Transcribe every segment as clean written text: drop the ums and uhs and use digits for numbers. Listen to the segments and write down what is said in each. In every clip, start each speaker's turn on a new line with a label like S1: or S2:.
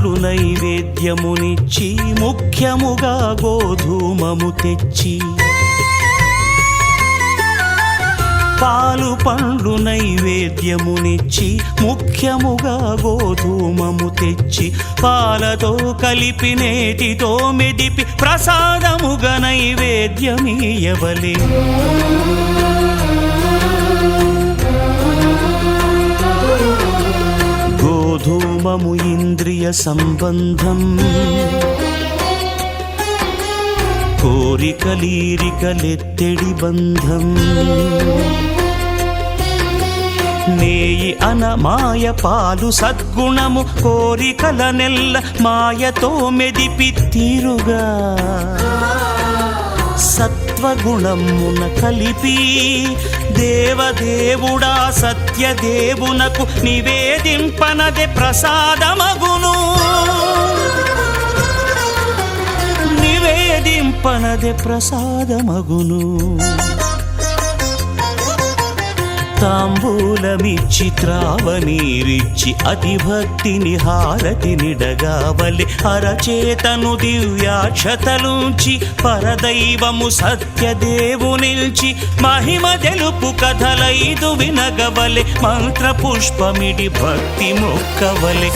S1: పండ్లు నైవేద్యమునిచ్చి ముఖ్యముగా గోధూమము తెచ్చి పాలు పండ్లు నైవేద్యమునిచ్చి ముఖ్యముగా గోధూమము తెచ్చి పాలతో కలిపి నేతితో మెదిపి ప్రసాదముగా నైవేద్యమీయవలే. గోధూమము ఇంద్రియ సంబంధం కోరికలీరికలెత్తెడి బంధం. నేయి అన మాయ పాలు సద్గుణము కోరికల నెల్ల మాయతో మెదిపి తీరుగా సత్వగుణమున కలిపి దేవదేవుడా సత్యదేవునకు నివేదింపనదే ప్రసాదమగును. నివేదింపనదే ప్రసాదమగును. తాంబూలమిచ్చి త్రావనీరిచ్చి అతిభక్తిని హారతినిడగావలి. అరచేతను దివ్యాక్షతలుంచి పరదైవము సత్యదేవునిల్చి మహిమ తెలుపు కథలైదు వినగవలె. మంత్ర పుష్పమిడి భక్తి మొక్కవలె.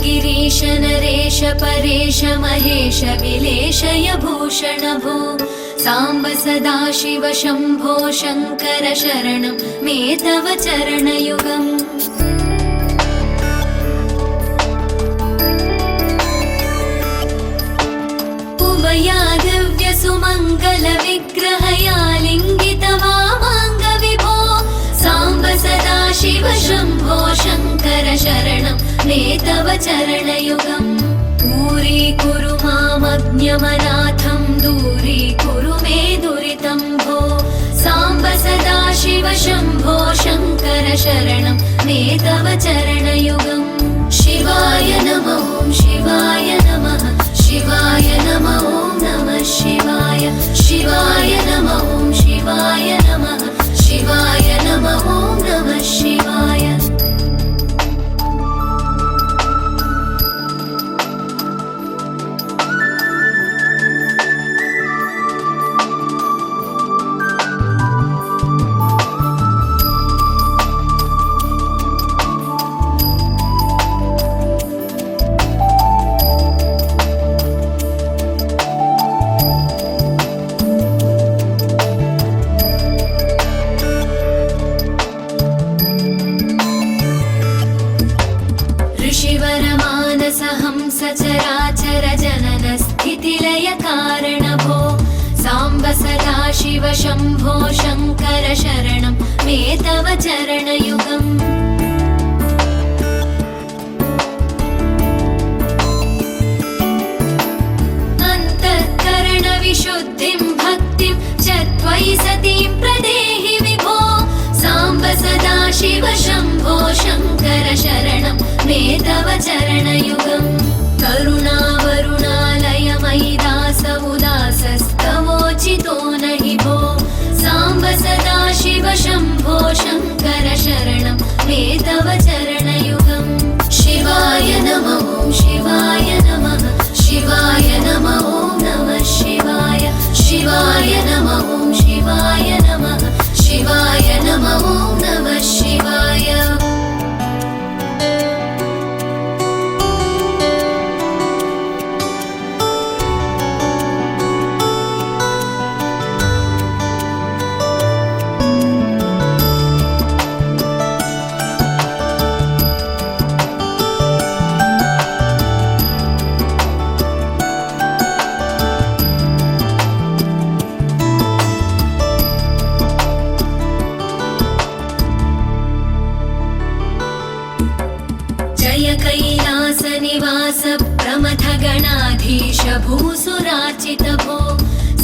S2: गिरीश नरेश परेश महेश विलेशय भूषण भो सांब सदाशिव शंभो शंकर शरणं मे तव चरणयुगम्. उमया दिव्य सुमंगल विग्रहया लिंगित वामांग विभो सांब सदाशिव शंभो शंकर शरणं मे तव चरणयुगम्. दूरीकुरु मामज्ञमनाथं दूरीकुरु मे दुरितं भो सांब सदाशिव शंभो शंकर शरणं मे तव चरणयुगम्. शिवाय नमः ॐ शिवाय नमः शिवाय नमः ॐ नमः शिवाय शिवाय नमः ॐ शिवाय नमः शिवाय नमः ॐ नमः शिवाय. सचराचर जनन स्थितिलय कारण भो सांब सदाशिव शंभो शंकर शरणं मे तव चरणयुगम्. अन्तःकरण विशुद्धिं भक्तिं च त्वयि सतीं प्रदेहि विभो सांब सदाशिव शंभो शंकर शरणं मे तव चरणयुगम्. करुणावरुणालय मयि दास उदासस्तवोचितो नहि भो सांब सदाशिव शंभो शंकर शरणं मे तव चरणयुगम्. शिवाय नमः ॐ शिवाय नमः शिवाय नमः ॐ नमः शिवाय शिवाय नमः ॐ शिवाय नमः शिवाय नमः ॐ नमः शिवाय. जय कैलासनिवास प्रमथ गणाधीश भूसुरार्चित भो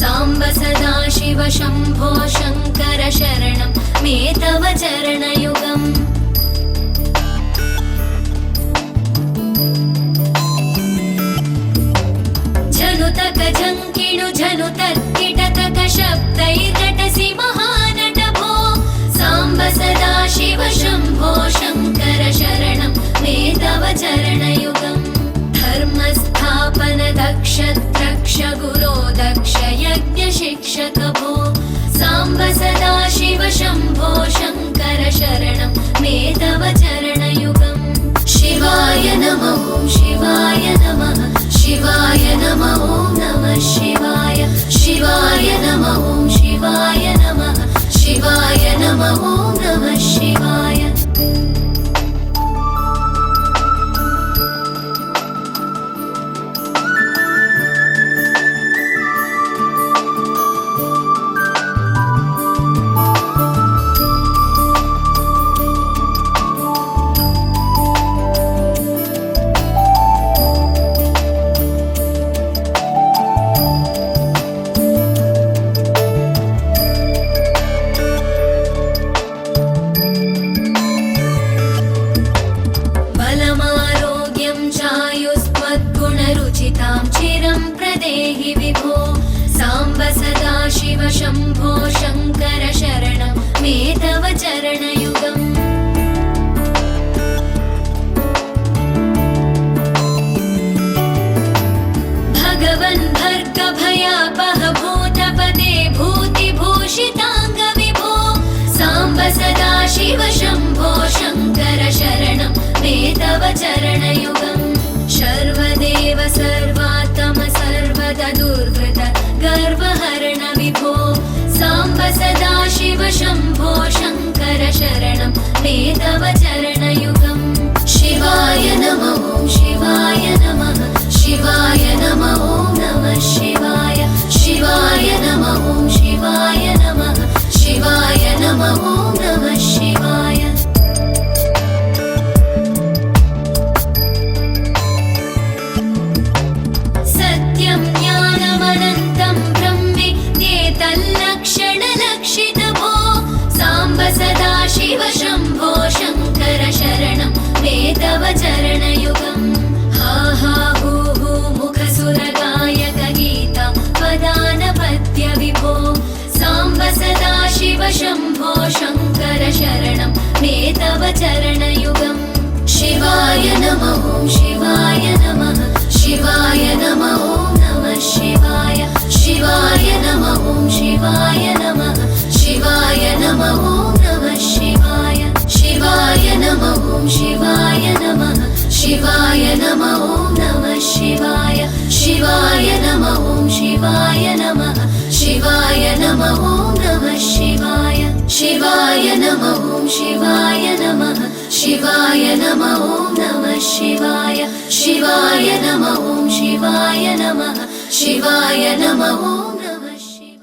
S2: साम्ब सदाशिव शम्भो शङ्कर शरणं मे तव चरणयुगम् झनुतक झङ्किणु झनुतत्किटतक शब्दैर्नटसि महानट भो साम्ब सदाशिव शम्भो शङ्कर शरणं मे तव चरणयुगम् धर्मस्थापन दक्ष द्रक्ष गुरो दक्ष यज्ञ शिक्षक भो साम्ब सदाशिव शम्भो शङ्कर शरणं मे तव चरणयुगम् शिवाय नमः शिवाय नमः शिवाय नमः नमः शिवाय शिवाय नमः शिवाय नमः शिवाय नमः नमः शिवाय चिरं प्रदेहि विभो साम्ब सदाशिव शम्भो शङ्कर शरणं मे तव चरणयुगम् भगवन् भर्ग भयापह भूतपते भूतिभूषिताङ्ग विभो साम्ब सदाशिव शम्भो शङ्कर शरणं मे तव चरणयुगम् सर्वदेव सर्वात्म सर्वदा दुर्वृत गर्वहरण विभो साम्ब सदाशिव शम्भो शङ्कर शरणं मे तव चरणयुगम् शिवाय नमः शिवाय नमः शिवाय नमः नमः शिवाय शिवाय नमः शिवाय नमः शिवाय नमः नमः शिवाय सत्यं ज्ञानमनन्तं ब्रह्मेतल्लक्षणलक्षित भो साम्ब सदाशिव शम्भो शङ्कर शरणं मे तव चरणयुगम् हा हा हू हू मुखसुरगायक गीता पदानपद्य विभो साम्ब सदाशिव शम्भो शङ्कर शरणं मे तव चरणयुगम् शिवाय नमः शिवाय नमः शिवाय नमः नमः शिवाय शिवाय नमः शिवाय नमः शिवाय नमः नमः शिवाय शिवाय नमः शिवाय नमः शिवाय नमः नमः शिवाय शिवाय नमः शिवाय नमः शिवाय नमः नमः शिवाय शिवाय नमः शिवाय नमः शिवाय नमः नमः शिवाय शिवाय नमः शिवाय नमः शिवाय नमः नमः शिवाय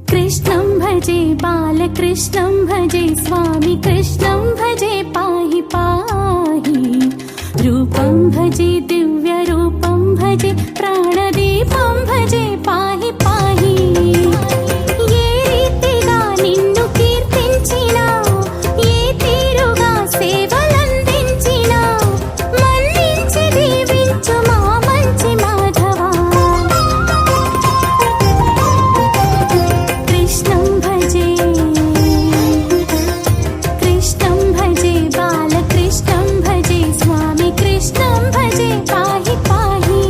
S3: कृष्णं भजे बालकृष्णं भजे स्वामी कृष्णं भजे पाहि पाहि रूपं भजे दिव्यरूपं भजे प्राणदीपं भजे पाहि पाहि ये रीतिगा निन्नु कीर्तिंचिना ये तीरुगा సేవలందించినా మన్నించి దీవించు మా మంచి మాధవా కృష్ణం భజే బాలకృష్ణం భజే స్వామి కృష్ణం భజే పాహి పాహి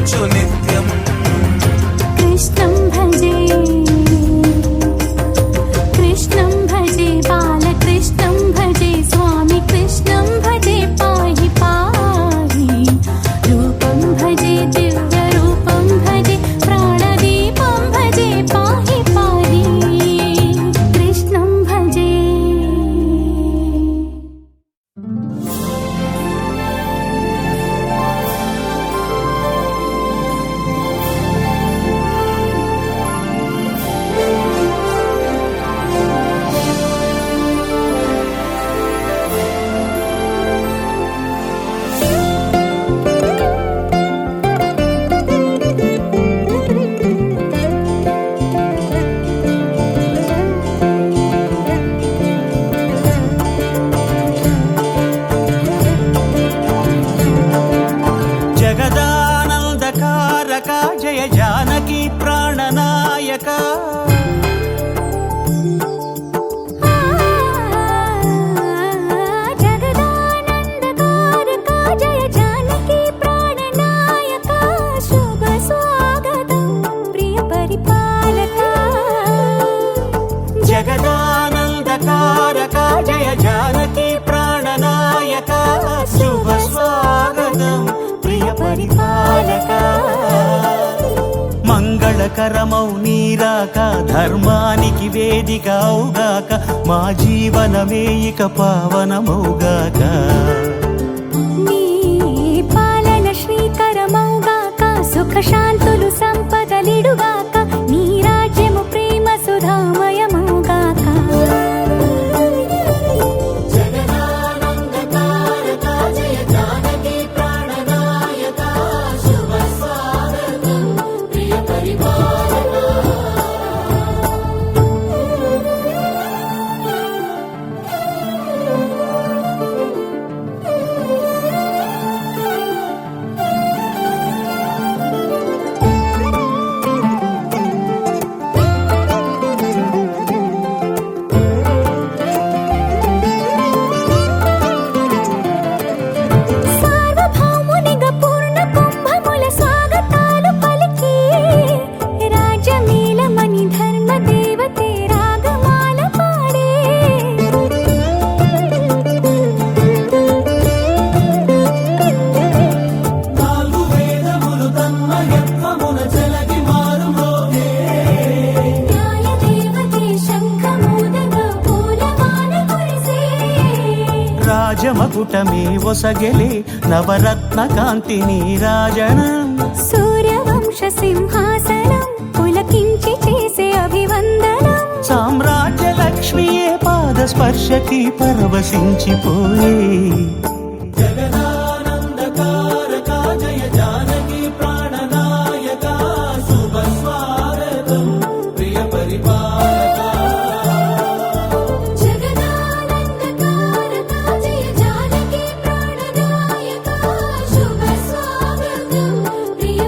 S4: పూజించు నిత్యం.
S3: कृष्णं भजे कृष्णं भजे बालकृष्णं भजे स्वामी कृष्णं भजे पाहि पाहि रूपं भजे दिव्यरूपं भजे प्राणदीपं भजे पाहि पाहि कृष्णं भजे
S1: జగదానందకారక జయ జానకి ప్రాణనాయక
S3: जगदानन्दकारका जय जानकी प्राणनायका शुभ स्वागतं प्रिय परिपालका
S1: జగదానందకారక జయ జానకి ప్రాణనాయక శుభ స్వాగతం ప్రియ పరిపాలక మంగళకరమౌ నీరాక ధర్మానికి వేదిక అవుగాక మా జీవనమే ఇక పావనమౌగాక
S3: నీ పాలన శ్రీకరమౌగాక సుఖ శాంతులు సంపదలిడుగాక నీ రాజ్యము ప్రేమ సుధామయమౌగాక సార్వభౌమునిగా పూర్ణ కుంభముల స్వాగతాలు పలికి రాజమేళమణి ధర్మ దేవతే రాగమాల పాడే
S4: నాలుగు వేదములు తన్మయత్వమున చెలగి మారుమోగే.
S3: న్యాయ దేవతే శంఖమూదగా పూలమాల కురిసే
S1: రాజమకుటమే ఒసగెలే నవరత్న కాంతి నీరాజనం
S3: సూర్యవంశ సింహాసనం పులకించి చేసే అభివందనం
S1: సామ్రాజ్య లక్ష్మియే పాద స్పర్శకి పరవశించిపోయే
S4: జగదానందకారక జయ జానకి ప్రాణనాయక శుభ స్వాగతం ప్రియ పరిపాలక.
S3: జగదానందకారక జయ జానకి ప్రాణనాయక శుభ స్వాగతం ప్రియ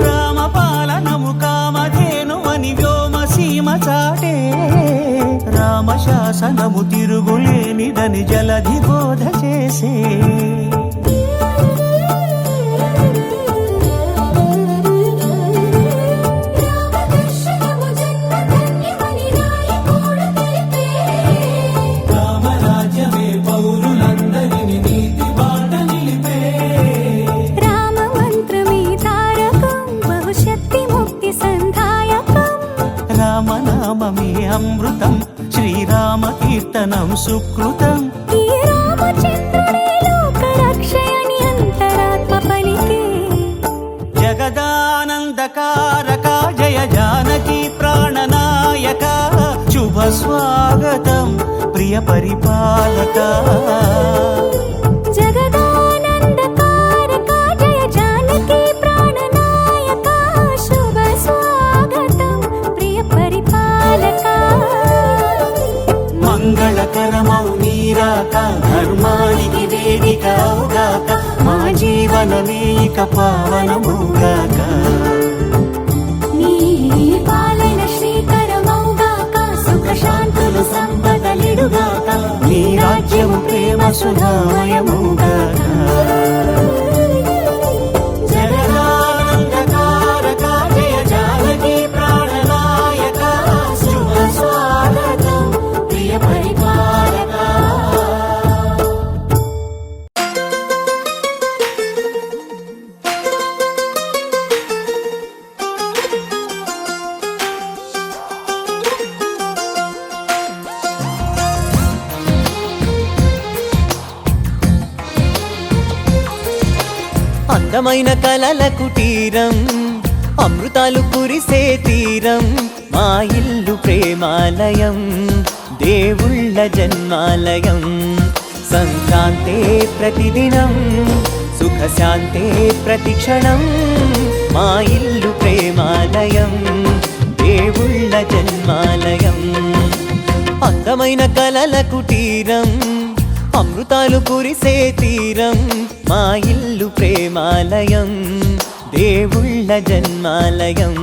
S1: రామపాలనము కామధేను అని వ్యోమసీమ చాటే రామశాసనము తిరుగులేనిదని జలధి బోధ చేసే
S3: రామదర్శనము జన్మధన్యమని రాయకూడ తెలిపే
S4: రామరాజ్యమే పౌరులందరిని నీతి బాట నిలిపే.
S3: రామ మంత్రమే తారకం బహుశక్తి ముక్తి సంధాయకం
S1: రామనామమే అమృతం శ్రీరామ కీర్తనం సుకృతం
S3: ఈ రామచంద్రుడే లోక రక్షయని అంతరాత్మ పలికే
S1: జగదానందకారక జయ జానకి ప్రాణనాయక శుభ స్వాగతం ప్రియ పరిపాలక
S3: జగదానందకారక జయ జానకి ప్రాణనాయక శుభ స్వాగతం ప్రియ పరిపాలక
S1: మంగళకరమౌ నీరాక ధర్మానికి వేదిక అవుగాక మా జీవనమే ఇక పావనమౌగాక
S3: నీ పాలన శ్రీకరమౌగాక సుఖ శాంతులు సంపదలిడుగాక
S1: నీ రాజ్యము ప్రేమ సుధామయమౌగాక జగదానందకారక జయ జానకి ప్రాణనాయక శుభ స్వాగతం ప్రియ పరిపాలక అందమైన కలల కుటీరం అమృతాలు కురిసే తీరం మా ఇల్లు ప్రేమాలయం దేవుళ్ళ జన్మాలయం సంక్రాంతే ప్రతిదినం సుఖశాంతే ప్రతిక్షణం మా ఇల్లు ప్రేమాలయం దేవుళ్ళ జన్మాలయం అందమైన కలల కుటీరం అమృతాలు కురిసే తీరం మా ఇల్లు ప్రేమాలయం దేవుళ్ళ జన్మాలయం